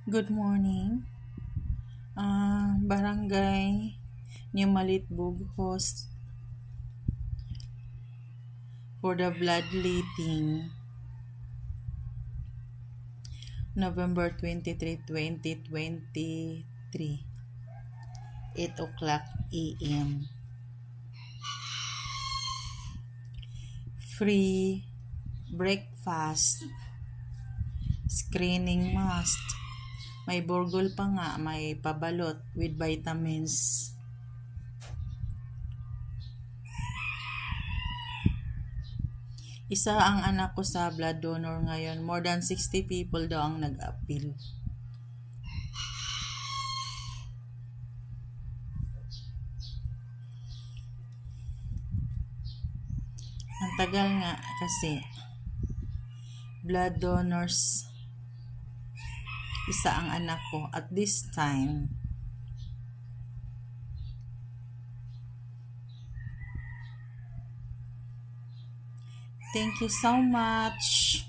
Good morning. Barangay New Malitbog host for the bloodletting November 23, 2023, 8 o'clock a.m. Free breakfast, screening must. May burgol pa nga, may pabalot with vitamins. Isa ang anak ko sa blood donor ngayon. More than 60 people daw ang nag-appeal. Ang tagal nga kasi blood donors isa ang anak ko at this time. Thank you so much.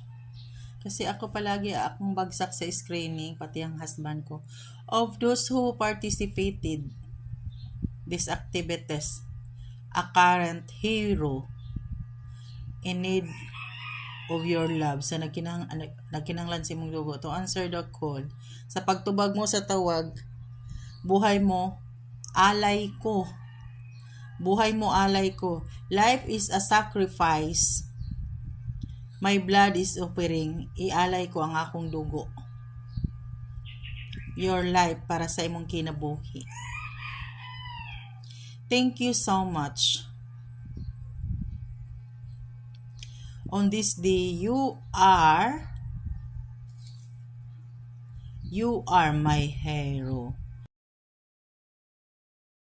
Kasi ako palagi akong bagsak sa screening, pati ang husband ko. Of those who participated these activities, a current hero in need of your love sa nagkinanglan si mong dugo to answer the call. Sa pagtubag mo sa tawag, buhay mo, alay ko. Buhay mo, alay ko. Life is a sacrifice. My blood is offering. Ialay ko ang akong dugo. Your life para sa imong kinabuhi. Thank you so much. On this day, you are my hero.